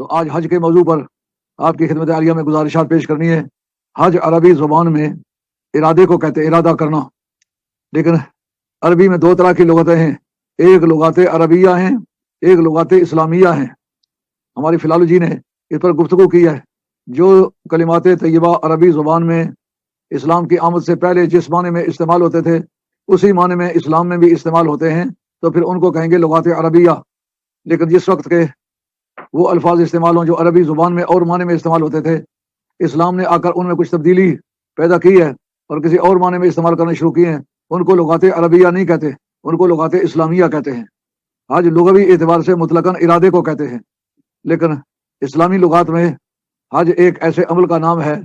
تو آج حج کے موضوع پر آپ کی خدمت عالیہ میں گزارشات پیش کرنی ہے۔ حج عربی زبان میں ارادے کو کہتے ہیں، ارادہ کرنا، لیکن عربی میں دو طرح کی لغتیں ہیں، ایک لغات عربیہ ہیں، ایک لغات اسلامیہ ہیں۔ ہماری فلالوجی نے اس پر گفتگو کی ہے۔ جو کلمات طیبہ عربی زبان میں اسلام کی آمد سے پہلے جس معنی میں استعمال ہوتے تھے اسی معنی میں اسلام میں بھی استعمال ہوتے ہیں، تو پھر ان کو کہیں گے لغات عربیہ۔ لیکن جس وقت کے وہ الفاظ استعمال ہوں جو عربی زبان میں اور معنی میں استعمال ہوتے تھے، اسلام نے آ کر ان میں کچھ تبدیلی پیدا کی ہے اور کسی اور معنی میں استعمال کرنے شروع کیے ہیں، ان کو لغات عربیہ نہیں کہتے، ان کو لغات اسلامیہ کہتے ہیں۔ آج لغوی اعتبار سے مطلقاً ارادے کو کہتے ہیں، لیکن اسلامی لغات میں حج ایک ایسے عمل کا نام ہے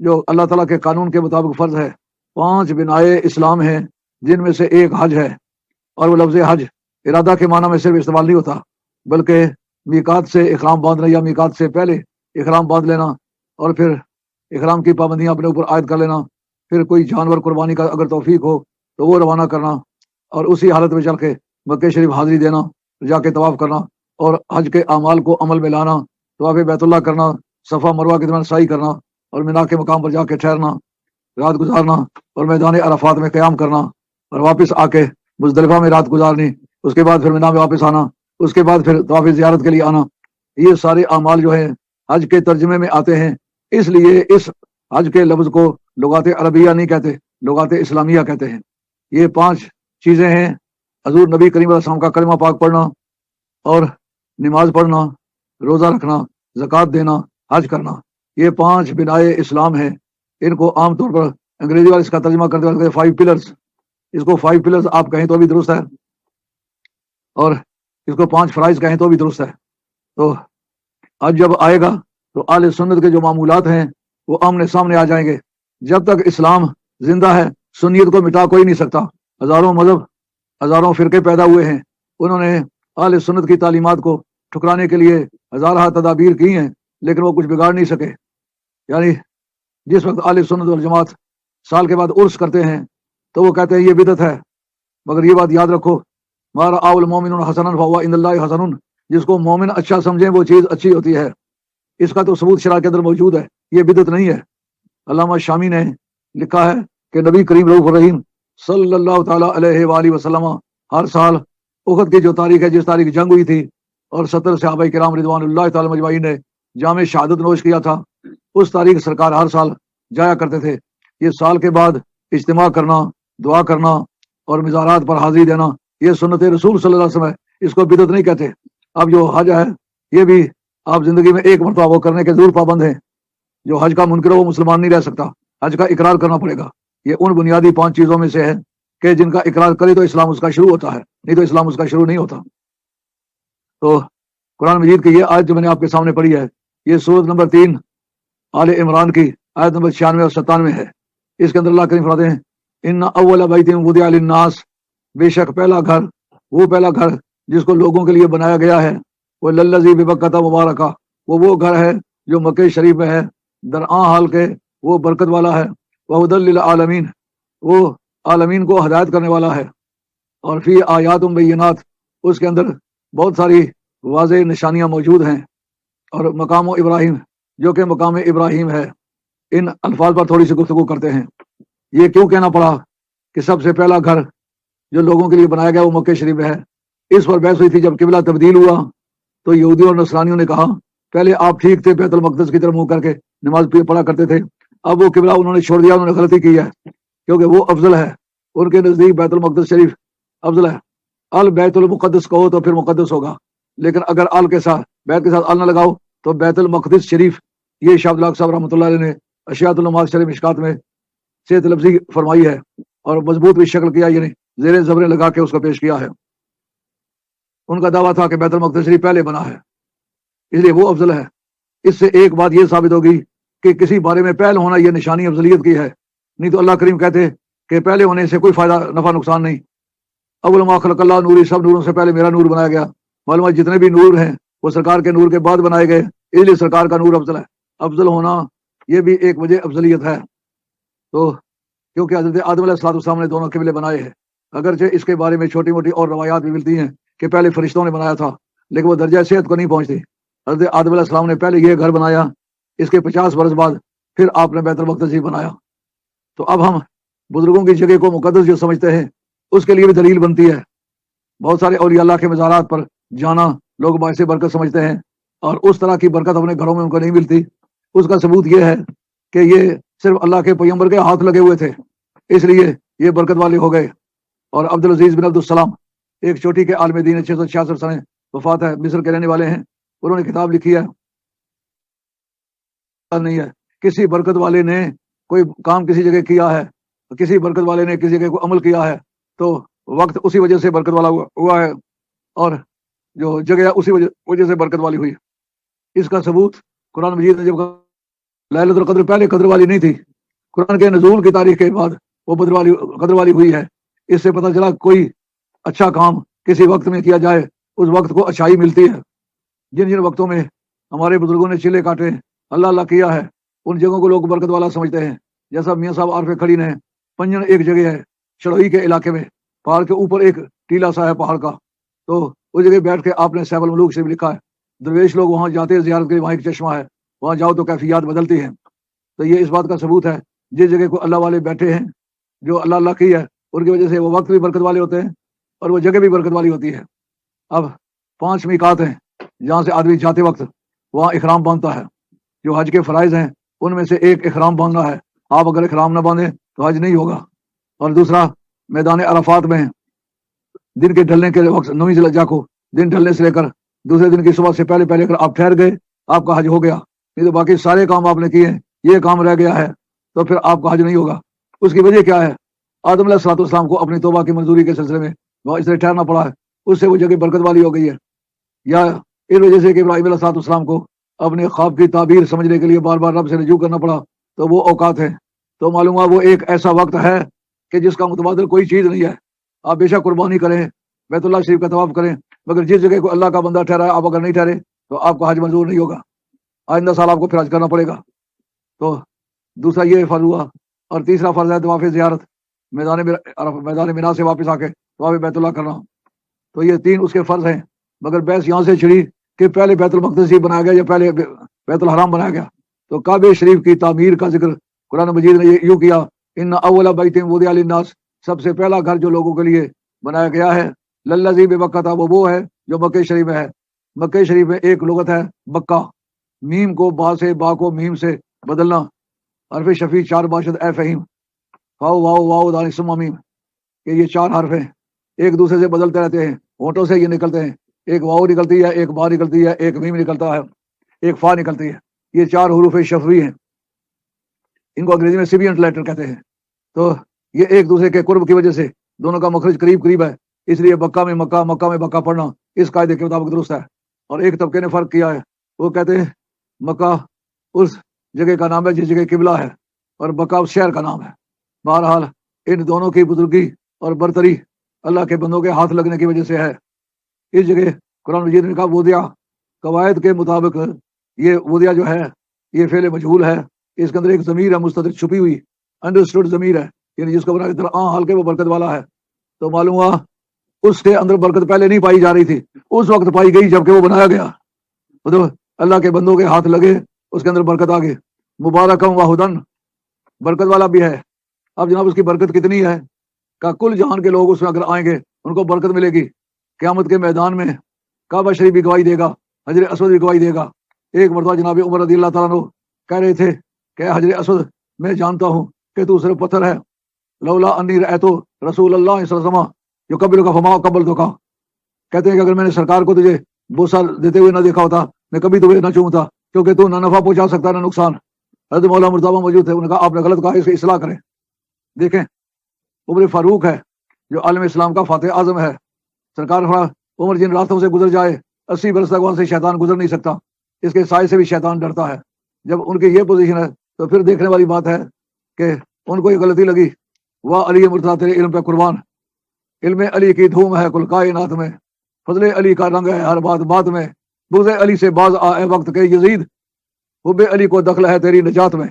جو اللہ تعالیٰ کے قانون کے مطابق فرض ہے۔ 5 بنائے اسلام ہیں جن میں سے ایک حج ہے، اور وہ لفظ حج ارادہ کے معنی میں صرف استعمال نہیں ہوتا، بلکہ میقات سے احرام باندھنا یا میقات سے پہلے احرام باندھ لینا، اور پھر احرام کی پابندیاں اپنے اوپر عائد کر لینا، پھر کوئی جانور قربانی کا اگر توفیق ہو تو وہ روانہ کرنا، اور اسی حالت میں چل کے مکہ شریف حاضری دینا، جا کے طواف کرنا، اور حج کے اعمال کو عمل میں لانا، طواف بیت اللہ کرنا، صفا مروہ کے درمیان سعی کرنا، اور مینا کے مقام پر جا کے ٹھہرنا، رات گزارنا، اور میدان عرفات میں قیام کرنا، اور واپس آ کے مزدلفہ میں رات گزارنی، اس کے بعد پھر مینا میں واپس آنا، اس کے بعد پھر طواف زیارت کے لیے آنا۔ یہ سارے اعمال جو ہیں حج کے ترجمے میں آتے ہیں، اس لیے اس حج کے لفظ کو لغات عربیہ نہیں کہتے، لغات اسلامیہ کہتے ہیں۔ یہ 5 چیزیں ہیں، حضور نبی کریم علیہ السلام کا کلمہ پاک پڑھنا، اور نماز پڑھنا، روزہ رکھنا، زکوٰۃ دینا، حج کرنا، یہ 5 بنائے اسلام ہیں۔ ان کو عام طور پر انگریزی والے اس کا ترجمہ کرتے ہیں 5 پلرز، اس کو 5 پلرز آپ کہیں تو بھی درست ہے، اور اس کو 5 فرائض کہیں تو بھی درست ہے۔ تو آج جب آئے گا تو اہل سنت کے جو معمولات ہیں وہ آمنے سامنے آ جائیں گے۔ جب تک اسلام زندہ ہے سنیت کو مٹا کوئی نہیں سکتا۔ ہزاروں مذہب، ہزاروں فرقے پیدا ہوئے ہیں، انہوں نے اہل سنت کی تعلیمات کو ٹھکرانے کے لیے ہزارہ تدابیر کی ہیں، لیکن وہ کچھ بگاڑ نہیں سکے۔ یعنی جس وقت اہل سنت والجماعت سال کے بعد عرس کرتے ہیں تو وہ کہتے ہیں یہ بدعت ہے، مگر یہ بات یاد رکھو، مارا آول مومن حسن فہو عند اللہ حسن، جس کو مومن اچھا سمجھیں وہ چیز اچھی ہوتی ہے۔ اس کا تو ثبوت شرع کے اندر موجود ہے، یہ بدعت نہیں ہے۔ علامہ شامی نے لکھا ہے کہ نبی کریم رؤوف الرحیم صلی اللہ تعالیٰ علیہ وآلہ وسلم ہر سال احد کی جو تاریخ ہے، جس تاریخ جنگ ہوئی تھی اور 70 صحابہ کرام رضوان اللہ تعالیٰ مجمعین نے جام شہادت نوش کیا تھا، اس تاریخ سرکار ہر سال جایا کرتے تھے۔ یہ سال کے بعد اجتماع کرنا، دعا کرنا اور مزارات پر حاضری دینا، یہ سنت رسول صلی اللہ علیہ وسلم ہے، اس کو بدعت نہیں کہتے۔ اب جو حج ہے یہ بھی آپ زندگی میں ایک مرتبہ وہ کرنے کے ضرور پابند ہیں۔ جو حج کا منکر ہو وہ مسلمان نہیں رہ سکتا، حج کا اقرار کرنا پڑے گا۔ یہ ان بنیادی 5 چیزوں میں سے ہے کہ جن کا اقرار کرے تو اسلام اس کا شروع ہوتا ہے، نہیں تو اسلام اس کا شروع نہیں ہوتا۔ تو قرآن مجید کی یہ آیت جو میں نے آپ کے سامنے پڑھی ہے، یہ سورۃ نمبر 3 آل عمران کی آیت نمبر 96 اور 97 ہے۔ اس کے اندر اللہ کریم فرماتے ہیں ان اول بیت وضع للناس، بے شک پہلا گھر، وہ پہلا گھر جس کو لوگوں کے لیے بنایا گیا ہے، وہ للذی ببکۃ مبارکہ، وہ گھر ہے جو مکہ شریف میں ہے، درآں حال کے وہ برکت والا ہے، وہدی للعالمین، وہ عالمین کو ہدایت کرنے والا ہے، اور فی آیات بینات، اس کے اندر بہت ساری واضح نشانیاں موجود ہیں، اور مقام ابراہیم جو کہ مقام ابراہیم ہے۔ ان الفاظ پر تھوڑی سی گفتگو کرتے ہیں۔ یہ کیوں کہنا پڑا کہ سب سے پہلا گھر جو لوگوں کے لیے بنایا گیا وہ مکہ شریف میں ہے؟ اس پر بحث ہوئی تھی جب قبلہ تبدیل ہوا تو یہودیوں اور نصرانیوں نے کہا پہلے آپ ٹھیک تھے، بیت المقدس کی طرف منہ کر کے نماز پڑھا کرتے تھے، اب وہ قبلہ انہوں نے چھوڑ دیا، انہوں نے غلطی کی ہے، کیونکہ وہ افضل ہے، ان کے نزدیک بیت المقدس شریف افضل ہے۔ البیت المقدس کہو تو پھر مقدس ہوگا، لیکن اگر ال کے ساتھ، بیت کے ساتھ ال نہ لگاؤ تو بیت المقدس شریف۔ یہ شاہ عبد الحق صاحب رحمۃ اللہ علیہ نے اشیاۃ النماز شریف مشکات میں صحت لفظی فرمائی ہے، اور مضبوط بھی شکل کیا، یعنی زیر زبریں لگا کے اس کو پیش کیا ہے۔ ان کا دعویٰ تھا کہ بیت المقدس شریف پہلے بنا ہے، اس لیے وہ افضل ہے۔ اس سے ایک بات یہ ثابت ہوگی کہ کسی بارے میں پہل ہونا یہ نشانی افضلیت کی ہے، نہیں تو اللہ کریم کہتے کہ پہلے ہونے سے کوئی فائدہ نفع نقصان نہیں۔ اول ما خلق اللہ نوری، سب نوروں سے پہلے میرا نور بنایا گیا۔ معلوم ہے جتنے بھی نور ہیں وہ سرکار کے نور کے بعد بنائے گئے، اس لیے سرکار کا نور افضل ہے۔ افضل ہونا یہ بھی ایک وجہ افضلیت ہے۔ تو کیونکہ حضرت آدم علیہ السلام نے دونوں قبلے بنائے ہیں، اگرچہ اس کے بارے میں چھوٹی موٹی اور روایات بھی ملتی ہیں کہ پہلے فرشتوں نے بنایا تھا، لیکن وہ درجہ صحت کو نہیں پہنچتی۔ حضرت آدم علیہ السلام نے پہلے یہ گھر بنایا، اس کے 50 برس بعد پھر آپ نے بیت المقدس ہی بنایا۔ تو اب ہم بزرگوں کی جگہ کو مقدس جو سمجھتے ہیں اس کے لیے بھی دلیل بنتی ہے۔ بہت سارے اولیاء اللہ کے مزارات پر جانا لوگ باعث برکت سمجھتے ہیں، اور اس طرح کی برکت اپنے گھروں میں ان کو نہیں ملتی۔ اس کا ثبوت یہ ہے کہ یہ صرف اللہ کے پیغمبر کے ہاتھ لگے ہوئے تھے، اس لیے یہ برکت والے ہو گئے۔ اور عبدالعزیز بن عبدالسلام ایک چوٹی کے عالم دین، 666 سنیں وفات ہے، مصر کے رہنے والے ہیں۔ انہوں نے کتاب لکھی ہے، نہیں ہے کسی برکت والے نے کوئی کام کسی جگہ کیا ہے، کسی برکت والے نے کسی جگہ کو عمل کیا ہے تو وقت اسی وجہ سے برکت والا ہوا ہے، اور جو جگہ اسی وجہ سے برکت والی ہوئی۔ اس کا ثبوت قرآن مجید نے جب لیلۃ القدر پہلے قدر والی نہیں تھی، قرآن کے نزول کی تاریخ کے بعد وہ قدر والی ہوئی ہے۔ اس سے پتہ چلا کوئی اچھا کام کسی وقت میں کیا جائے اس وقت کو اچھائی ملتی ہے۔ جن جن وقتوں میں ہمارے بزرگوں نے چلے کاٹے، اللہ اللہ کیا ہے، ان جگہوں کو لوگ برکت والا سمجھتے ہیں۔ جیسا میاں صاحب عارف کھڑی نے، پنجن ایک جگہ ہے شڑوئی کے علاقے میں، پہاڑ کے اوپر ایک ٹیلا سا ہے پہاڑ کا، تو اس جگہ بیٹھ کے آپ نے سیف الملوک سے بھی لکھا ہے، درویش لوگ وہاں جاتے ہیں زیارت کے، وہاں ایک چشمہ ہے، وہاں جاؤ تو کیفیات بدلتی ہیں۔ تو یہ اس بات کا ثبوت ہے جس جگہ کو اللہ والے بیٹھے ہیں، جو اللہ اللہ کی ہے، ان کی وجہ سے وہ وقت بھی برکت والے ہوتے ہیں اور وہ جگہ بھی برکت والی ہوتی ہے۔ اب 5 میقات ہیں جہاں سے آدمی جاتے وقت وہاں احرام باندھتا ہے۔ جو حج کے فرائض ہیں ان میں سے ایک احرام باندھنا ہے، آپ اگر احرام نہ باندھیں تو حج نہیں ہوگا۔ اور دوسرا میدان عرفات میں دن کے ڈھلنے کے وقت 9 ذی الحجہ کو دن ڈھلنے سے لے کر دوسرے دن کی صبح سے پہلے اگر آپ ٹھہر گئے آپ کا حج ہو گیا، نہیں تو باقی سارے کام آپ نے کیے ہیں، یہ کام رہ گیا ہے تو پھر آپ کا حج نہیں ہوگا۔ اس کی وجہ کیا ہے؟ آدم علیہ السلام کو اپنی توبہ کی منظوری کے سلسلے میں وہاں اس لیے ٹھہرنا پڑا ہے، اس سے وہ جگہ برکت والی ہو گئی ہے، یا اس وجہ سے کہ ابراہیم علیہ السلام کو اپنے خواب کی تعبیر سمجھنے کے لیے بار بار رب سے رجوع کرنا پڑا، تو وہ اوقات ہیں۔ تو معلوم ہوا وہ ایک ایسا وقت ہے کہ جس کا متبادل کوئی چیز نہیں ہے۔ آپ بے شک قربانی کریں، بیت اللہ شریف کا طواف کریں، مگر جس جگہ کو اللہ کا بندہ ٹھہرا ہے آپ اگر نہیں ٹھہرے تو آپ کا حج منظور نہیں ہوگا، آئندہ سال آپ کو پھر حج کرنا پڑے گا۔ تو دوسرا یہ فرض ہوا، اور تیسرا فرض ہے طواف زیارت، میدان مینا سے واپس آ کے طواف بیت اللہ کرنا۔ تو یہ 3 اس کے فرض ہیں، مگر بحث یہاں سے چھڑی کہ پہلے بیت المقدس ہی بنایا گیا یا پہلے بیت الحرام بنایا گیا۔ تو کعبہ شریف کی تعمیر کا ذکر قرآن مجید نے یوں کیا، ان اول بیت وضع للناس، سب سے پہلا گھر جو لوگوں کے لیے بنایا گیا ہے، للذی ببکہ، وہ ہے جو مکہ شریف میں ہے۔ مکہ شریف میں ایک لغت ہے بکہ، میم کو با سے، با کو میم سے بدلنا، حرف شفیع 4 باشد اے فہیم، فاؤ واؤ واؤ دال ثم میم، کہ یہ 4 حرف ہیں، ایک دوسرے سے بدلتے رہتے ہیں، ہونٹوں سے یہ نکلتے ہیں، ایک واؤ نکلتی ہے، ایک با نکلتی ہے، ایک میم نکلتا ہے، ایک فا نکلتی ہے۔ یہ 4 حروف شفوی ہیں، ان کو انگریزی میں سیبینٹ لیٹر کہتے ہیں۔ تو یہ ایک دوسرے کے قرب کی وجہ سے دونوں کا مخرج قریب قریب ہے، اس لیے بکہ میں مکہ، مکہ میں بکہ پڑھنا اس قاعدے کے مطابق درست ہے۔ اور ایک طبقے نے فرق کیا ہے، وہ کہتے ہیں مکہ اس جگہ کا نام ہے جس جگہ قبلہ ہے، اور بکہ اس شہر کا نام ہے۔ بہرحال ان دونوں کی بزرگی اور برتری اللہ کے بندوں کے ہاتھ لگنے کی وجہ سے ہے۔ اس جگہ قرآن مجید نے کہا وضع، قواعد کے مطابق یہ وضع جو ہے یہ فعل مجہول ہے، اس کے اندر ایک ضمیر ہے مستتر چھپی ہوئی، انڈرسٹوڈ ضمیر ہے، یعنی جس کو بنا کے حال کے وہ برکت والا ہے۔ تو معلوم ہوا اس کے اندر برکت پہلے نہیں پائی جا رہی تھی، اس وقت پائی گئی جبکہ وہ بنایا گیا، تو اللہ کے بندوں کے ہاتھ لگے، اس کے اندر برکت آ گئی۔ مبارکم و ہدن، برکت والا بھی ہے۔ اب جناب اس کی برکت کتنی ہے کہ کل جہان کے لوگ اس میں اگر آئیں گے ان کو برکت ملے گی۔ قیامت کے میدان میں کعبہ شریف بھی گواہی دے گا، حجر اسود بھی گواہی دے گا۔ ایک مرتبہ جناب عمر رضی اللہ تعالیٰ عنہ کہہ رہے تھے کہ حجر اسود میں جانتا ہوں کہ تو صرف پتھر ہے، لولا انی رأیت رسول اللہ صلی اللہ علیہ وسلم یقبلک فما قبلتک، کہتے ہیں کہ اگر میں نے سرکار کو تجھے بوسہ دیتے ہوئے نہ دیکھا ہوتا میں کبھی تمہیں نہ چومتا، کیونکہ تو نہ نفع پہنچا سکتا نہ نقصان۔ حضرت مولانا مرتضیٰ موجود تھے، انہوں نے کہا آپ نے غلط کہا، اس کی اصلاح کریں۔ دیکھیں عمر فاروق ہے جو عالم اسلام کا فاتح اعظم ہے، سرکار عمر جن راستوں سے گزر جائے 80 برس تک وہاں سے شیطان گزر نہیں سکتا، اس کے سائے سے بھی شیطان ڈرتا ہے۔ جب ان کی یہ پوزیشن ہے تو پھر دیکھنے والی بات ہے کہ ان کو یہ غلطی لگی، واہ علی مرتضیٰ تیرے علم پہ قربان، علم علی کی دھوم ہے کل کائنات میں، فضل علی کا رنگ ہے ہر بات بات میں، بغض علی سے باز آئے وقت کے یزید، حب علی کو دخل ہے تیری نجات میں۔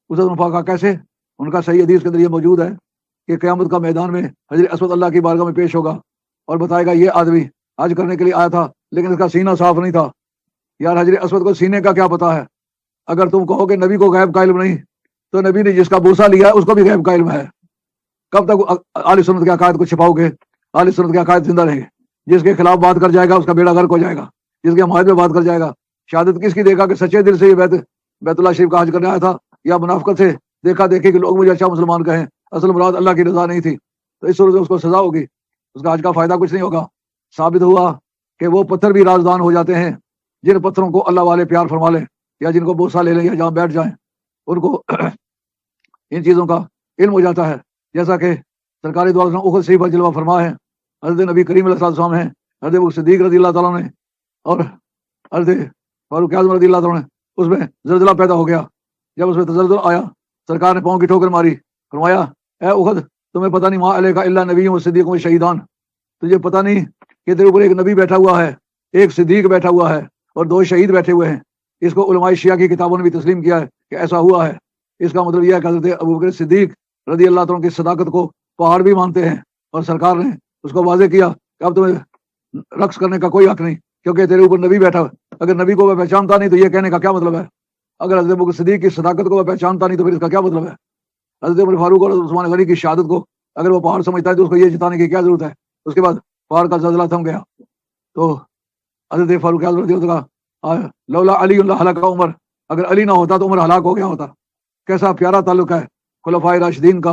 اسد مفاقہ کیسے؟ ان کا صحیح حدیث کے اندر یہ موجود ہے کہ قیامت کا میدان میں حجر اسود اللہ کی بارگاہ میں پیش ہوگا اور بتائے گا یہ آدمی حج کرنے کے لیے آیا تھا لیکن اس کا سینہ صاف نہیں تھا، یار حجر اسود کو سینے کا کیا پتا ہے؟ اگر تم کہو کہ نبی کو غیب کا علم نہیں، تو نبی نے جس کا بوسہ لیا ہے اس کو بھی غیب کا علم ہے۔ کب تک اہل سنت کے عقائد کو چھپاؤ گے؟ اہل سنت کے عقائد زندہ رہیں گے۔ جس کے خلاف بات کر جائے گا اس کا بیڑا غرق ہو جائے گا، جس کے معاہد میں بات کر جائے گا۔ شہادت کس کی دے گا کہ سچے دل سے یہ بیت اللہ شریف کا حج کرنے آیا تھا، یا منافقت سے دیکھا دیکھی کہ لوگ مجھے اچھا مسلمان کہیں، اصل مراد اللہ کی رضا نہیں تھی، تو اس صورت میں اس کو سزا ہوگی، اس کا حج کا فائدہ کچھ نہیں ہوگا۔ ثابت ہوا کہ وہ پتھر بھی رازدان ہو جاتے ہیں جن پتھروں کو اللہ والے پیار فرما لیں، یا جن کو بوسہ لے لیں، یا جہاں بیٹھ جائیں ان کو ان چیزوں کا علم ہو جاتا ہے۔ جیسا کہ سرکاری دعا اخذ شریف پر جلوہ فرما ہے، حضرت نبی کریم علیہ السلام ہیں، حضرت ابو صدیق رضی اللہ تعالیٰ نے اور حضرت فاروق اعظم رضی اللہ تعالیٰ نے، اس میں زلزلہ پیدا ہو گیا۔ جب اس میں تزلزل آیا، سرکار نے پاؤں کی ٹھوکر ماری، فرمایا اے اخذ تمہیں پتہ نہیں ما علیہ کا الا نبی و صدیق و شہیدان، تجھے پتہ نہیں کہ تیرے اوپر ایک نبی بیٹھا ہوا ہے، ایک صدیق بیٹھا ہوا ہے، اور 2 شہید بیٹھے ہوئے ہیں۔ اس کو علماء شیعہ کی کتابوں نے بھی تسلیم کیا ہے کہ ایسا ہوا ہے۔ اس کا مطلب یہ ہے کہ حضرت ابوبکر صدیق رضی اللہ تعالیٰ کی صداقت کو پہاڑ بھی مانتے ہیں، اور سرکار نے اس کو واضح کیا کہ اب تمہیں رقص کرنے کا کوئی حق نہیں، کیونکہ تیرے اوپر نبی بیٹھا ہے۔ اگر نبی کو وہ پہچانتا نہیں تو یہ کہنے کا کیا مطلب ہے؟ اگر حضرت ابوبکر صدیق کی صداقت کو وہ پہچانتا نہیں تو پھر اس کا کیا مطلب ہے؟ حضرت عمر فاروق اور عثمان غنی کی شہادت کو اگر وہ پہاڑ سمجھتا ہے تو اس کو یہ جتانے کی کیا ضرورت ہے؟ اس کے بعد پہاڑ کا زلزلہ تھم گیا تو حضرت فاروق اعظم رضی اللہ عنہ لولا علی اللہ ہلاک عمر، اگر علی نہ ہوتا تو عمر ہلاک ہو گیا ہوتا۔ کیسا پیارا تعلق ہے خلفائے راشدین کا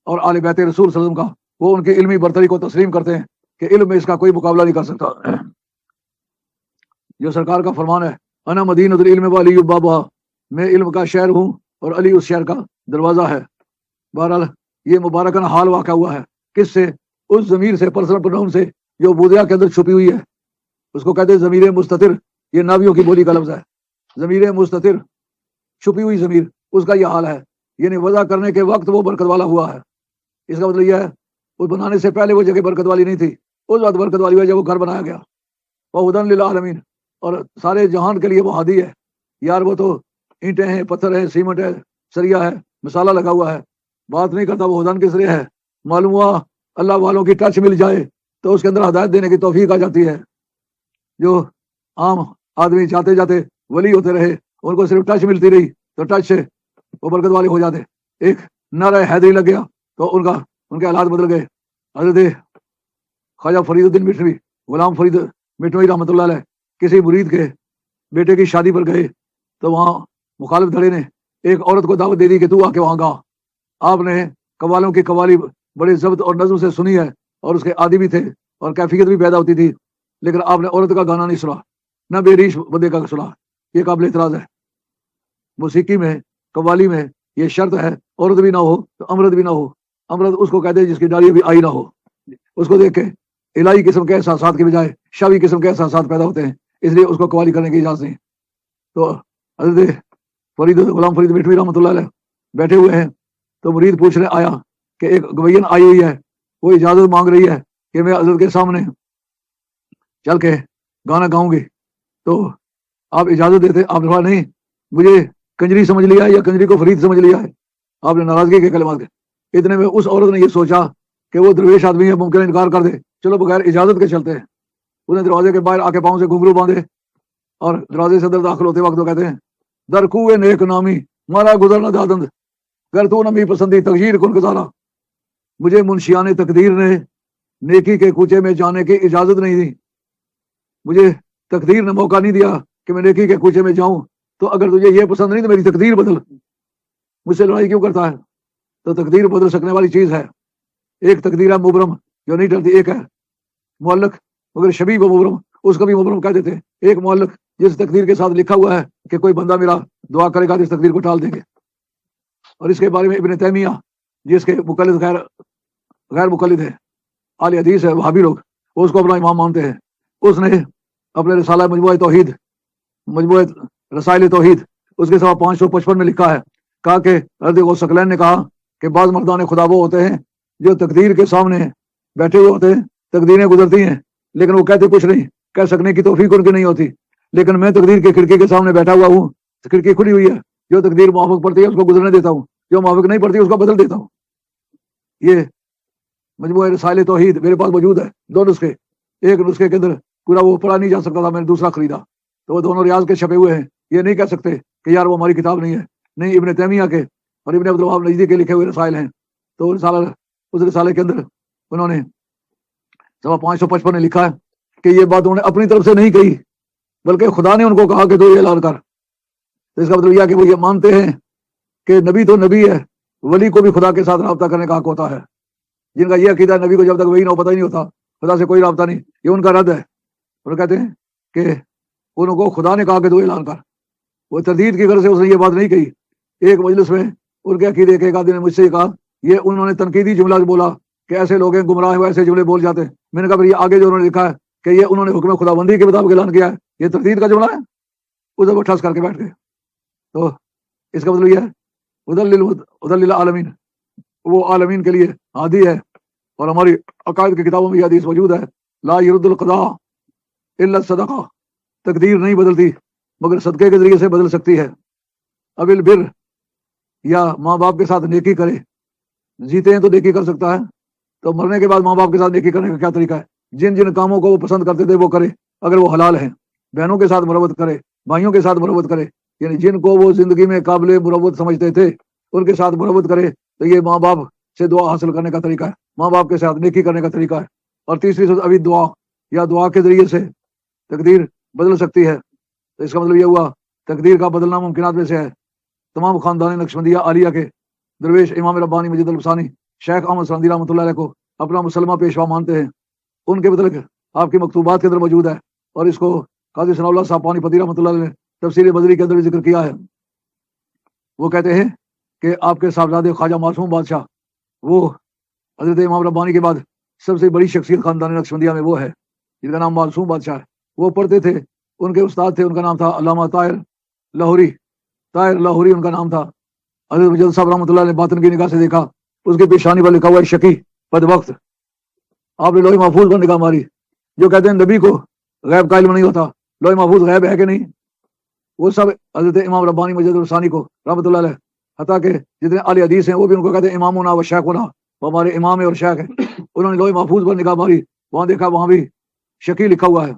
اور آل بیت رسول صلی اللہ علیہ وسلم کا، وہ ان کی علمی برتری کو تسلیم کرتے ہیں کہ علم میں اس کا کوئی مقابلہ نہیں کر سکتا۔ جو سرکار کا فرمان ہے انا مدینۃ العلم وعلی بابا، میں علم کا شہر ہوں اور علی اس شہر کا دروازہ ہے۔ بہرحال یہ مبارکن حال واقع ہوا ہے کس سے؟ اس ضمیر سے، پرسنل پروناؤن سے جو بودیا کے اندر چھپی ہوئی ہے، اس کو کہتے ہیں ضمیر مستتر۔ یہ ناویوں کی بولی کا لفظ ہے، ضمیر مستتر، چھپی ہوئی ضمیر، اس کا یہ حال ہے، یعنی وضع کرنے کے وقت وہ برکت والا ہوا ہے۔ اس کا مطلب یہ ہے وہ بنانے سے پہلے وہ جگہ برکت والی نہیں تھی، اس وقت برکت والی ہوئی جب وہ گھر بنایا گیا۔ وہدن للعالمین، اور سارے جہان کے لیے وہ ہادی ہے۔ یار وہ تو اینٹیں ہیں، پتھر ہے، سیمنٹ ہے، سریا ہے، مسالہ لگا ہوا ہے، بات نہیں کرتا وہ ہدن کس لیے ہے۔ معلوم ہوا اللہ والوں کی ٹچ مل جائے تو اس کے اندر ہدایت دینے کی توفیق آ جاتی ہے۔ جو عام آدمی جاتے جاتے ولی ہوتے رہے، ان کو صرف ٹچ ملتی رہی تو ٹچ سے وہ برکت والے ہو جاتے۔ ایک نعرہ حیدری لگ گیا تو ان کے حالات بدل گئے۔ حضرت خواجہ فرید الدین مٹھوی، غلام فرید مٹھوی رحمۃ اللہ علیہ، کسی مرید کے بیٹے کی شادی پر گئے تو وہاں مخالف دھڑے نے ایک عورت کو دعوت دے دی کہ تو آ کے وہاں گا۔ آپ نے قوالوں کی قوالی بڑی ضبط اور نظم سے سنی ہے، اور اس کے عادی بھی تھے اور کیفیت بھی پیدا ہوتی تھی، لیکن آپ نے عورت کا گانا نہیں سنا، نہ بے ریش بندے کا سنا۔ یہ قابل اعتراض ہے۔ موسیقی میں، قوالی میں یہ شرط ہے عورت بھی نہ ہو تو امرد بھی نہ ہو۔ امرد اس کو کہتے ہیں جس کی داڑھی بھی آئی نہ ہو۔ اس کو دیکھ کے الہی قسم کے احساسات کے بجائے شاوی قسم کے احساسات پیدا ہوتے ہیں، اس لیے اس کو قوالی کرنے کی اجازت نہیں۔ تو حضرت غلام فرید مٹھوی رحمۃ اللہ علیہ بیٹھے ہوئے ہیں تو مرید پوچھنے آیا کہ ایک گوین آئی ہوئی ہے، وہ اجازت مانگ رہی ہے کہ میں حضرت کے سامنے چل کے گانا گاؤں گی، تو آپ اجازت دیتے؟ آپ نے کہا نہیں، مجھے کنجری سمجھ لیا ہے یا کنجری کو فرید سمجھ لیا ہے۔ آپ نے ناراضگی کے کلمات کے۔ اتنے میں اس عورت نے یہ سوچا کہ وہ درویش آدمی ہے، ممکن انکار کر دے، چلو بغیر اجازت کے چلتے ہیں۔ انہیں دروازے کے باہر آ کے پاؤں سے گھنگرو باندھے اور دروازے سے اندر داخل ہوتے وقت وہ کہتے ہیں در کوئے نیک نامی مارا گزرنا دادند گر تو نمی پسندی تغییر کن گزارا۔ مجھے منشیان تقدیر نے نیکی کے کوچے میں جانے کی اجازت نہیں دی، مجھے تقدیر نے موقع نہیں دیا کہ میں نیکی کے کوچے میں جاؤں، تو اگر تجھے یہ پسند نہیں تو میری تقدیر بدل، مجھ سے لڑائی کیوں کرتا ہے؟ تو تقدیر بدل سکنے والی چیز ہے۔ ایک تقدیر ہے مبرم جو نہیں ڈرتی، ایک ہے معلق مگر شبیب و مبرم، اس کو بھی مبرم کہہ دیتے ہیں۔ ایک معلق جس تقدیر کے ساتھ لکھا ہوا ہے کہ کوئی بندہ میرا دعا کرے گا تو اس تقدیر کو ٹال دیں گے۔ اور اس کے بارے میں ابن تیمیہ جس کے مقلد غیر مقلد ہے، اہل حدیث ہے، وہابی لوگ، وہ اس کو اپنا امام مانتے ہیں۔ اس نے اپنے رسالہ مجموعہ توحید، مجموعہ رسائل توحید، اس کے سوا 555 میں لکھا ہے، کہا کہ حضرت غوث ثقلین نے کہا کہ بعض مردان خدا وہ ہوتے ہیں جو تقدیر کے سامنے بیٹھے ہوئے ہوتے ہیں، تقدیریں گزرتی ہیں لیکن وہ کہتے کچھ نہیں، کہہ سکنے کی توفیق ان کی نہیں ہوتی۔ لیکن میں تقدیر کی کھڑکی کے سامنے بیٹھا ہوا ہوں، کھڑکی کھلی ہوئی ہے، جو تقدیر موافق پڑتی ہے اس کو گزرنے دیتا ہوں، جو موافق نہیں پڑتی اس کو بدل دیتا ہوں۔ یہ مجموعہ رسائل توحید میرے پاس موجود ہے، دو نسخے، ایک نسخے کے اندر پورا وہ پڑھا نہیں جا سکتا تھا، میں نے دوسرا خریدا، تو وہ دونوں ریاض کے چھپے ہوئے ہیں. یہ نہیں کہہ سکتے کہ یار وہ ہماری کتاب نہیں ہے. نہیں، ابن تیمیہ کے اور ابن عبدالوہاب نجدی کے لکھے ہوئے رسائل ہیں. تو اس رسالے کے اندر انہوں نے 555 میں لکھا ہے کہ یہ بات انہوں نے اپنی طرف سے نہیں کہی، بلکہ خدا نے ان کو کہا کہ تو یہ اعلان کر. تو اس کا مطلب یہ کہ وہ یہ مانتے ہیں کہ نبی تو نبی ہے، ولی کو بھی خدا کے ساتھ رابطہ کرنے کا حق ہوتا ہے. جن کا یہ عقیدہ ہے نبی کو جب تک وہی نہ ہو پتہ ہی نہیں ہوتا، خدا سے کوئی رابطہ نہیں، یہ ان کا رد ہے. اور کہتے ہیں کہ ان کو خدا نے کہا کہ تو اعلان کر. وہ تردید کی غرض سے اس نے یہ بات نہیں کہی. ایک مجلس میں ان کے عقیدے کے ایک آدمی نے مجھ سے کہا، یہ انہوں نے تنقیدی جملہ بولا کہ ایسے لوگ ہیں گمراہ ہوئے، ایسے جملے بول جاتے ہیں. میں نے کہا پھر یہ آگے جو انہوں نے لکھا ہے کہ یہ انہوں نے حکم خدا بندی کے مطابق اعلان کیا ہے، یہ تردید کا جملہ ہے. ادھر وہ ٹھس کر کے بیٹھ گئے. تو اس کا مطلب یہ ہے ادھر للعالمین، وہ عالمین کے لیے ہادی ہے. اور ہماری عقائد کی کتابوں میں یہ حدیث موجود ہے، لا يرد القضاء الا الصدقہ، تقدیر نہیں بدلتی مگر صدقے کے ذریعے سے بدل سکتی ہے. اب البر، یا ماں باپ کے ساتھ نیکی کرے. جیتے ہیں تو نیکی کر سکتا ہے، تو مرنے کے بعد ماں باپ کے ساتھ نیکی کرنے کا کیا طریقہ ہے؟ جن جن کاموں کو وہ پسند کرتے تھے وہ کرے اگر وہ حلال ہیں. بہنوں کے ساتھ مروت کرے، بھائیوں کے ساتھ مروت کرے، یعنی جن کو وہ زندگی میں قابل مروت سمجھتے تھے ان کے ساتھ مروت کرے. تو یہ ماں باپ سے دعا حاصل کرنے کا طریقہ ہے، ماں باپ کے ساتھ نیکی کرنے کا طریقہ ہے. اور تیسری صورت ابھی دعا، یا دعا کے ذریعے سے تقدیر بدل سکتی ہے. تو اس کا مطلب یہ ہوا تقدیر کا بدلنا ممکنات میں سے ہے. تمام خاندان نقشبندیہ عالیہ کے درویش امام ربانی مجید الفسانی شیخ احمد سندی رحمۃ اللہ علیہ کو اپنا مسلمہ پیشوا مانتے ہیں. ان کے متعلق آپ کی مکتوبات کے اندر موجود ہے، اور اس کو قاضی ثناء اللہ صاحب پانی پتی رحمۃ اللہ علیہ نے تفسیر بدری کے اندر بھی ذکر کیا ہے. وہ کہتے ہیں کہ آپ کے صاحبزادے خواجہ معصوم بادشاہ، وہ حضرت امام ربانی کے بعد سب سے بڑی شخصیت خاندان نقشبندیہ میں وہ ہے جن کا نام معصوم بادشاہ ہے. وہ پڑھتے تھے، ان کے استاد تھے، ان کا نام تھا علامہ طاہر لاہوری. طاہر لاہوری ان کا نام تھا. حضرت مجدد صاحب رحمۃ اللہ نے باطن کی نگاہ سے دیکھا، اس کی پیشانی پر لکھا ہوا ہے شقی بدبخت. آپ نے لوح محفوظ پر نگاہ ماری. جو کہتے ہیں نبی کو غیب کا علم نہیں ہوتا، لوح محفوظ غیب ہے کہ نہیں؟ وہ سب حضرت امام ربانی مجدد الثانی کو رحمۃ اللہ علیہ، حتیٰ کہ جتنے اہل حدیث ہیں وہ بھی ان کو کہتے ہیں امامنا و شیخنا، وہ ہمارے امام اور شیخ ہیں. انہوں نے لوح محفوظ پر نگاہ ماری، وہاں دیکھا وہاں بھی شقی لکھا ہوا ہے.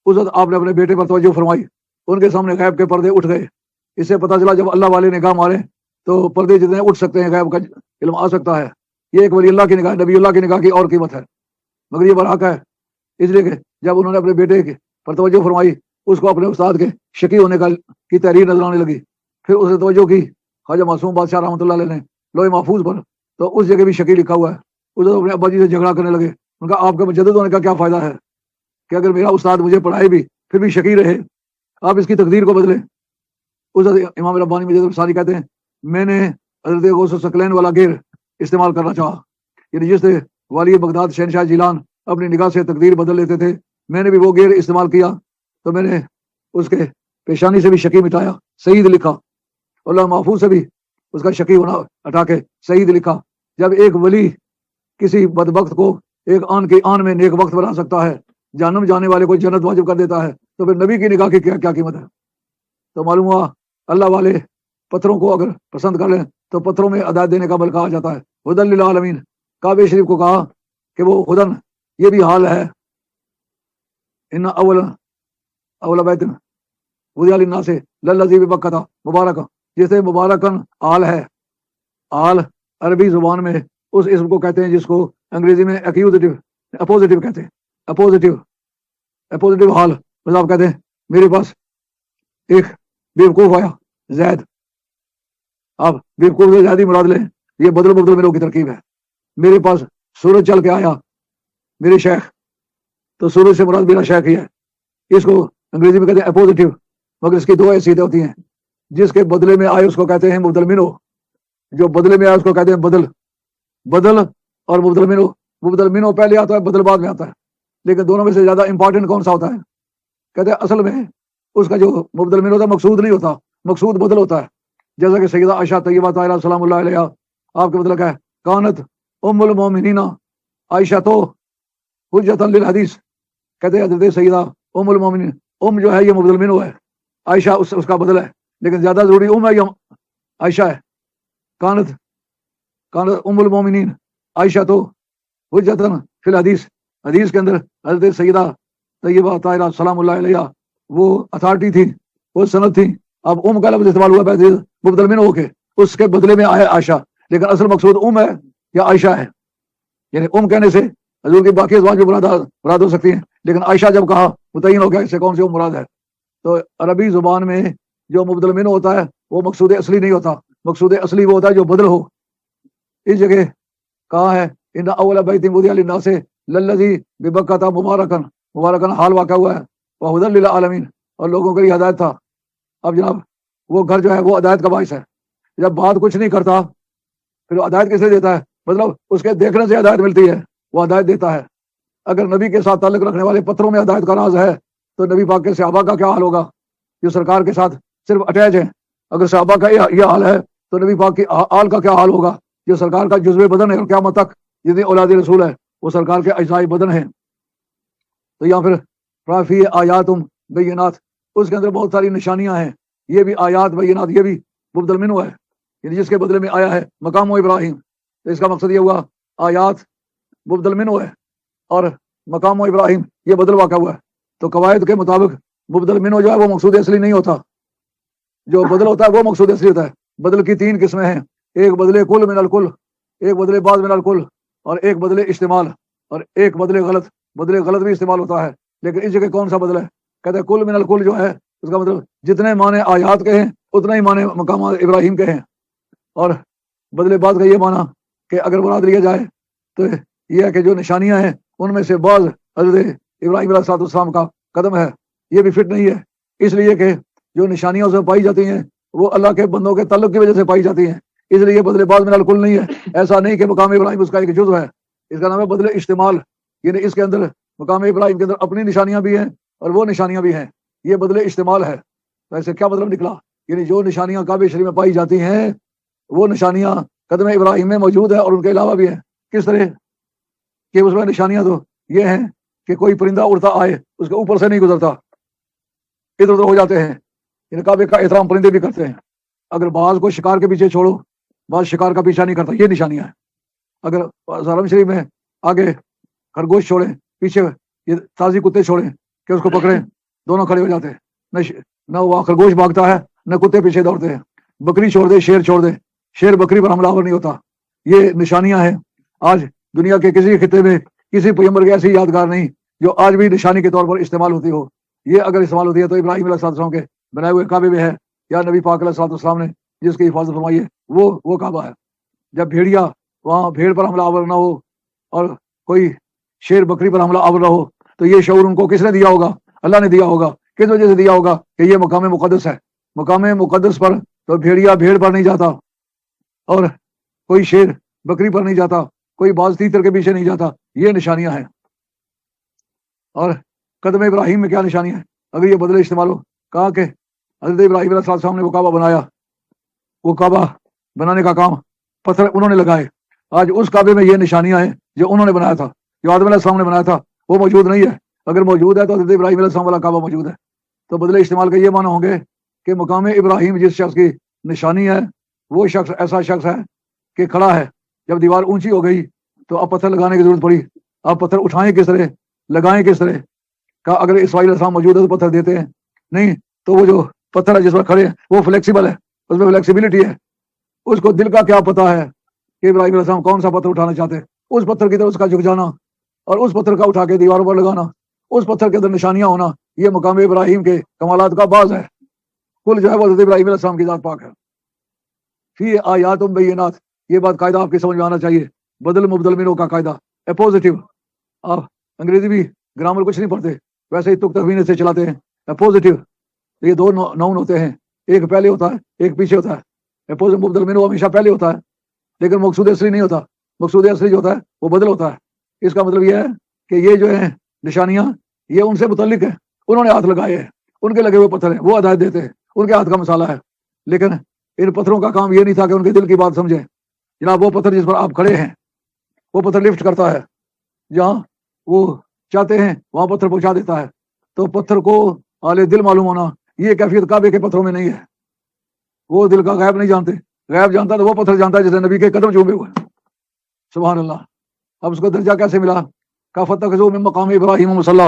اس وقت آپ نے اپنے بیٹے پر توجہ فرمائی. ان کے سامنے غیب کے پردے اٹھ گئے. اس سے پتہ چلا جب اللہ والے نگاہ مارے تو پردے جتنے اٹھ سکتے ہیں، غیب کا علم آ سکتا ہے. یہ ایک ولی اللہ کی نگاہ، نبی اللہ کی نگاہ کی اور قیمت ہے، مگر یہ برحق ہے. اس لیے کہ جب انہوں نے اپنے بیٹے پر توجہ فرمائی، اس کو اپنے استاد کے شقی ہونے کی تحریر نظر آنے لگی. پھر اس نے توجہ کی خواجہ معصوم بادشاہ رحمۃ اللہ علیہ نے لوح محفوظ پر، تو اس جگہ بھی شقی لکھا ہوا ہے. اس اپنے ابا جی سے جھگڑا کرنے لگے. ان کا آپ کا مجدد ہونے کا کیا فائدہ ہے کہ اگر میرا استاد مجھے پڑھائے بھی پھر بھی شقی رہے، آپ اس کی تقدیر کو بدلیں. اس امام ربانی مجدد الثانی کہتے ہیں میں نے حضرت غوث الثقلین والا گیر استعمال کرنا چاہا، یعنی جس سے والی بغداد شہنشاہ جیلان اپنی نگاہ سے تقدیر بدل لیتے تھے، میں نے بھی وہ گیر استعمال کیا. تو میں نے اس کے پیشانی سے بھی شقی مٹایا، سعید لکھا. اللہ محفوظ سے بھی اس کا شقی ہونا ہٹا کے سعید لکھا. جب ایک ولی کسی بدبخت کو ایک آن کی آن میں نیک وقت بنا سکتا ہے، جہنم جانے والے کو جنت واجب کر دیتا ہے، تو پھر نبی کی نگاہ کی کیا قیمت ہے؟ تو معلوم ہوا اللہ والے پتھروں کو اگر پسند کر لیں تو پتھروں میں ہدایت دینے کا عمل کہا جاتا ہے. ہدی للعالمین. کعبہ شریف کو کہا کہ وہ ہدن، یہ بھی حال ہے. ان اول بیت وضع للناس للذی ببکۃ مبارک، جسے مبارکن آل ہے. آل عربی زبان میں اس اسم کو کہتے ہیں جس کو انگریزی میں ایکوزیٹو اپوزیٹو کہتے ہیں. اپوزیٹو حال. بس آپ کہتے ہیں میرے پاس ایک بیوقوف آیا زید. آپ بیوقوف سے زیادہ مراد لیں، یہ بدل مبدل میروں کی ترکیب ہے. میرے پاس سورج چل کے آیا میرے شیخ، تو سورج سے مراد میرا شیخ ہی ہے. اس کو انگریزی میں کہتے ہیں اپوزیٹو، مگر اس کی دو حیثیتیں ہوتی ہیں. جس کے بدلے میں آئے اس کو کہتے ہیں مبدل منو، جو بدلے میں آئے اس کو کہتے ہیں بدل اور مبدل منو. مبدل منو پہلے آتا ہے، بدل بعد میں آتا ہے. لیکن دونوں میں سے زیادہ امپورٹنٹ کون سا ہوتا ہے؟ کہتے ہیں اصل میں اس کا جو مبدل منو ہوتا ہے مقصود نہیں ہوتا، مقصود بدل ہوتا ہے. جیسا کہ سیدہ عائشہ طیبہ طاہرہ سلام اللہ علیہ، آپ کے مطلب ہے کانت ام المومنین عائشہ تو حجۃ للحدیث. کہتے ہیں حضرت سیدہ ام المومنین، ام جو ہے یہ مبدل منو ہے، عائشہ اس کا بدل ہے، لیکن زیادہ ضروری ام ہے یا عائشہ ہے. کانت ام المومنین عائشہ تو حجۃ فی الحدیث. حدیث کے اندر حضرت سیدہ طیبہ طاہرہ سلام اللہ علیہ وہ اتھارٹی تھی، وہ سند تھی. اب کا لفظ استعمال ہوا مبدل منہ ہو کے، اس کے بدلے میں آیا عائشہ، لیکن اصل مقصود ہے یا عائشہ ہے. یعنی کہنے سے حضور کی باقی ازواج مراد ہو سکتی ہیں، لیکن عائشہ جب کہا متعین ہو گیا اس سے کون سی مراد ہے. تو عربی زبان میں جو مبدل منہ ہوتا ہے وہ مقصود اصلی نہیں ہوتا، مقصود اصلی وہ ہوتا ہے جو بدل ہو. اس جگہ کہا ہے ان اول بیت وضع للناس للذی ببکۃ مبارکن حال واقع ہوا ہے وہدی للعالمین، اور لوگوں کے لیے ہدایت تھا. اب جناب وہ گھر جو ہے وہ ہدایت کا باعث ہے. جب بات کچھ نہیں کرتا پھر ہدایت کس لیے دیتا ہے؟ مطلب اس کے دیکھنے سے ہدایت ملتی ہے، وہ ہدایت دیتا ہے. اگر نبی کے ساتھ تعلق رکھنے والے پتھروں میں ہدایت کا راز ہے تو نبی پاک کے صحابہ کا کیا حال ہوگا جو سرکار کے ساتھ صرف اٹیچ ہیں؟ اگر صحابہ کا یہ حال ہے تو نبی پاک کی آل کا کیا حال ہوگا جو سرکار کا جزو بدن ہے اور قیامت تک جتنی اولاد رسول ہے وہ سرکار کے اجزاء بدن ہیں. تو یہاں پھر رافی آیات بینات، اس کے اندر بہت ساری نشانیاں ہیں. یہ بھی آیات بینات، یہ بھی مبدل منہ ہے، یعنی جس کے بدلے میں آیا ہے مقام ابراہیم. تو اس کا مقصد یہ ہوا آیات مبدل منہ ہے اور مقام ابراہیم یہ بدل واقع ہوا ہے. تو قواعد کے مطابق مبدل منہ جو ہے وہ مقصود اصلی نہیں ہوتا، جو بدل ہوتا ہے وہ مقصود اصلی ہوتا ہے. بدل کی 3 قسمیں ہیں، ایک بدلے کل من الکل، ایک بدلے بعض من الکل، اور ایک بدلے استعمال، اور ایک بدلے غلط. بدلے غلط بھی استعمال ہوتا ہے، لیکن اس جگہ کون سا بدل ہے؟ کہتے ہیں کل من الکل جو ہے اس کا مطلب جتنے معنی آیات کے ہیں اتنا ہی معنی مقام ابراہیم کے ہیں. اور بدلے بعض کا یہ معنی کہ اگر مراد لیا جائے تو یہ ہے کہ جو نشانیاں ہیں ان میں سے بعض حضرت ابراہیم علیہ السلام کا قدم ہے، یہ بھی فٹ نہیں ہے، اس لیے کہ جو نشانیاں اسے پائی جاتی ہیں وہ اللہ کے بندوں کے تعلق کی وجہ سے پائی جاتی ہیں، اس لیے بدلے بعض من الکل نہیں ہے. ایسا نہیں کہ مقام ابراہیم اس کا ایک جزو ہے، اس کا نام ہے بدل اشتمال. یعنی اس کے اندر مقام ابراہیم کے اندر اپنی نشانیاں بھی ہیں اور وہ نشانیاں بھی ہیں، یہ بدل اشتمال ہے. ویسے کیا مطلب نکلا؟ یعنی جو نشانیاں کعبہ شریف میں پائی جاتی ہیں وہ نشانیاں قدم ابراہیم میں موجود ہیں اور ان کے علاوہ بھی ہیں. کس طرح کہ اس میں نشانیاں تو یہ ہیں کہ کوئی پرندہ اڑتا آئے اس کے اوپر سے نہیں گزرتا، ادھر ادھر ہو جاتے ہیں. یعنی کعبے کا احترام پرندے بھی کرتے ہیں. اگر بعض کو شکار کے پیچھے چھوڑو، بعض شکار کا پیچھا نہیں کرتا، یہ نشانیاں ہیں. اگر حرم شریف میں آگے خرگوش چھوڑیں، پیچھے یہ تازی کتے چھوڑیں کہ اس کو پکڑیں، دونوں کھڑے ہو جاتے ہیں. نہ وہ خرگوش بھاگتا ہے نہ کتے پیچھے دوڑتے ہیں. بکری چھوڑ دے، شیر چھوڑ دے، شیر بکری پر حملہ آور نہیں ہوتا. یہ نشانیاں ہیں. آج دنیا کے کسی خطے میں کسی پیغمبر کی ایسی یادگار نہیں جو آج بھی نشانی کے طور پر استعمال ہوتی ہو. یہ اگر استعمال ہوتی ہے تو ابراہیم علیہ السلام کے بنائے ہوئے کعبے میں ہے، یا نبی پاک علیہ السلام نے جس کی حفاظت فرمائی ہے وہ کعبہ ہے. جب بھیڑیا وہاں بھیڑ پر حملہ آور نہ ہو اور کوئی شیر بکری پر حملہ آور نہ ہو تو یہ شعور ان کو کس نے دیا ہوگا؟ اللہ نے دیا ہوگا. کس وجہ سے دیا ہوگا؟ کہ یہ مقام مقدس ہے. مقام مقدس پر تو بھیڑیا بھیڑ پر نہیں جاتا اور کوئی شیر بکری پر نہیں جاتا، کوئی باز تیتر کے پیچھے نہیں جاتا. یہ نشانیاں ہیں. اور قدم ابراہیم میں کیا نشانیاں ہیں؟ اگر یہ بدلے استعمال ہو، کہا کہ حضرت ابراہیم علیہ السلام نے وہ کعبہ بنایا، وہ کعبہ بنانے کا کام پتھر انہوں نے لگائے. آج اس کعبے میں یہ نشانیاں ہیں جو انہوں نے بنایا تھا، جو آدم علیہ السلام نے بنایا تھا، وہ موجود نہیں ہے. اگر موجود ہے تو حضرت ابراہیم علیہ السلام والا کعبہ موجود ہے. تو بدلے استعمال کے یہ معنی ہوں گے کہ مقام ابراہیم جس شخص کی نشانی ہے وہ شخص ایسا شخص ہے کہ کھڑا ہے. جب دیوار اونچی ہو گئی تو اب پتھر لگانے کی ضرورت پڑی. آپ پتھر اٹھائیں کس طرح، لگائیں کس طرح؟ کہا اگر اسماعیل علیہ السلام موجود ہے تو پتھر دیتے ہیں، نہیں تو وہ جو پتھر ہے جس پر کھڑے ہیں وہ فلیکسیبل ہے، اس میں فلیکسیبلٹی ہے. اس کو دل کا کیا پتا ہے کہ ابراہیم علیہ السلام کون سا پتھر اٹھانا چاہتے ہیں؟ اس پتھر کی طرف اس کا جھک جانا اور اس پتھر کا اٹھا کے دیواروں پر لگانا، اس پتھر کے اندر نشانیاں ہونا، یہ مقام ابراہیم کے کمالات کا باز ہے. کل جو ہے وہ حضرت ابراہیم علیہ السلام کی ذات پاک ہے. فی آیات بینات، یہ بات قاعدہ آپ کی سمجھ میں آنا چاہیے. بدل مبدل منہ کا قاعدہ اپوزیٹو. آپ انگریزی بھی گرامر کچھ نہیں پڑھتے، ویسے ہی تک تخمینے سے چلاتے ہیں. اپوزیٹو یہ 2 ناؤن ہوتے ہیں، ایک پہلے ہوتا ہے ایک پیچھے ہوتا ہے. اپوزٹ مبدل منہ ہمیشہ پہلے ہوتا ہے لیکن مقصود اصلی نہیں ہوتا. مقصود اصلی جو ہوتا ہے وہ بدل ہوتا ہے. اس کا مطلب یہ ہے کہ یہ جو ہیں نشانیاں یہ ان سے متعلق ہے، انہوں نے ہاتھ لگائے ہیں، ان کے لگے ہوئے پتھر ہیں، وہ ہدایت دیتے ہیں، ان کے ہاتھ کا مسالہ ہے. لیکن ان پتھروں کا کام یہ نہیں تھا کہ ان کے دل کی بات سمجھیں. جناب وہ پتھر جس پر آپ کھڑے ہیں وہ پتھر لفٹ کرتا ہے، جہاں وہ چاہتے ہیں وہاں پتھر پہنچا دیتا ہے. تو پتھر کو اعلی دل معلوم ہونا یہ کیفیت کعبے کے پتھروں میں نہیں ہے. وہ دل کا غیب نہیں جانتے، غیب جانتا تو وہ پتھر جانتا ہے جسے نبی کے قدم چومے ہوئے. سبحان اللہ. اب اس کو درجہ کیسے ملا؟ کا فتخذوا من مقام ابراہیم مصلی.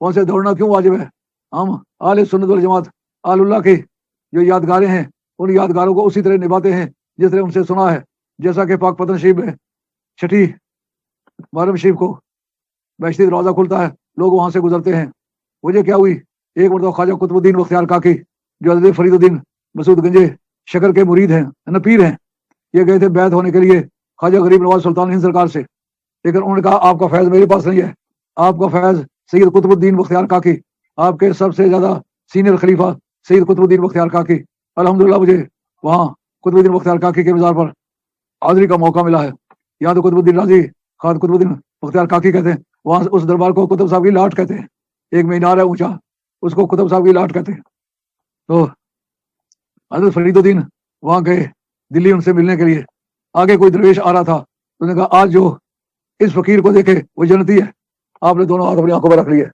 کون سے دوڑنا کیوں واجب ہے؟ ہم اہل سنت والجماعت اہل اللہ کی جو یادگاریں ہیں ان یادگاروں کو اسی طرح نبھاتے ہیں جس طرح ان سے سنا ہے. جیسا کہ پاک پتن شریف میں چھٹی محرم شریف کو بہشتی دروازہ کھلتا ہے, لوگ وہاں سے گزرتے ہیں. وجہ کیا ہوئی؟ ایک مرتبہ خواجہ قطب الدین بختیار کاکی جو حضرت فرید الدین مسعود گنجے شکر کے مرید ہیں, پیر ہیں, یہ گئے تھے بیعت ہونے کے لیے خواجہ غریب نواز سلطان ہند سرکار سے. لیکن انہوں نے کہا آپ کا فیض میرے پاس نہیں ہے, آپ کا فیض سید قطب الدین بختیار کاکی, آپ کے سب سے زیادہ سینئر خلیفہ سید قطب الدین بختیار کاکی. الحمدللہ مجھے وہاں قطب الدین بختیار کاکی کے مزار پر حاضری کا موقع ملا ہے. یہاں تو قطب الدین رازی خواجہ قطب الدین بختیار کاکی کہتے ہیں, وہاں اس دربار کو قطب صاحب کی لاٹ کہتے ہیں, ایک مینار ہے اونچا, اس کو قطب صاحب کی لاٹ کہتے ہیں. تو حضرت فرید الدین وہاں گئے دلی ان سے ملنے کے لیے. آگے کوئی درویش آ رہا تھا, تو نے کہا آج جو اس فقیر کو دیکھے وہ جنتی ہے. آپ نے دونوں ہاتھ اپنی آنکھوں پر رکھ لیے.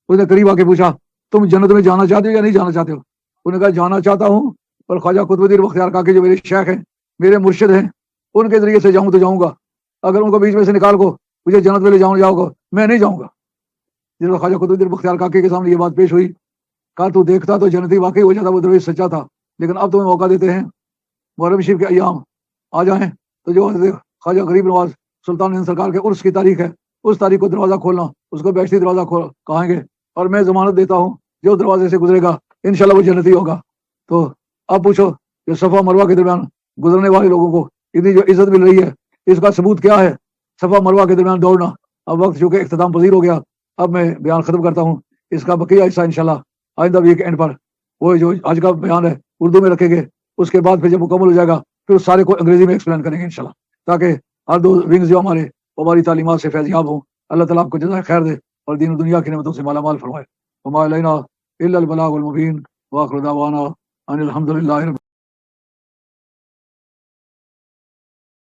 اس نے قریب آ کے پوچھا تم جنت میں جانا چاہتے ہو یا نہیں جانا چاہتے ہو؟ انہوں نے کہا جانا چاہتا ہوں, پر خواجہ قطب الدین بختیار کاکی جو میرے شیخ ہیں, میرے مرشد ہیں, ان کے ذریعے سے جاؤں تو جاؤں گا. اگر ان کو بیچ میں سے نکال کو مجھے جنت میں لے جاؤ گا, میں نہیں جاؤں گا. جس وقت خواجہ قطب الدین بختیار کاکی کے سامنے یہ بات پیش ہوئی, کہا تو دیکھتا تو جنتی واقعی ہو جاتا, وہ درویش سچا تھا, لیکن اب تمہیں موقع دیتے ہیں محرم شریف کے ایام آ جائیں تو جو خواجہ غریب نواز سلطان ہند سرکار کے عرس کی تاریخ ہے اس تاریخ کو دروازہ کھولنا, اس کو بیشتی دروازہ کہیں گے, اور میں ضمانت دیتا ہوں جو دروازے سے گزرے گا انشاءاللہ وہ جنتی ہوگا. تو اب پوچھو کہ صفا مروہ کے درمیان گزرنے والے لوگوں کو اتنی جو عزت مل رہی ہے اس کا ثبوت کیا ہے؟ صفا مروہ کے درمیان دوڑنا. اب وقت چونکہ اختتام پذیر ہو گیا, اب میں بیان ختم کرتا ہوں. اس کا بقیہ حصہ انشاءاللہ آئندہ ویک اینڈ پر وہ جو آج کا بیان ہے اردو میں رکھیں گے, اس کے بعد پھر جب مکمل ہو جائے گا پھر اس سارے کو انگریزی میں ایکسپلین کریں گے انشاءاللہ, تاکہ ہر دو ونگز جو ہماری تعلیمات سے فیضیاب ہوں. اللہ تعالیٰ آپ کو جزائے خیر دے اور دین و دنیا کی نعمتوں سے مالا مال فرمائے. وما علینا الا البلاغ المبین. واخر دعوانا ان الحمد للہ.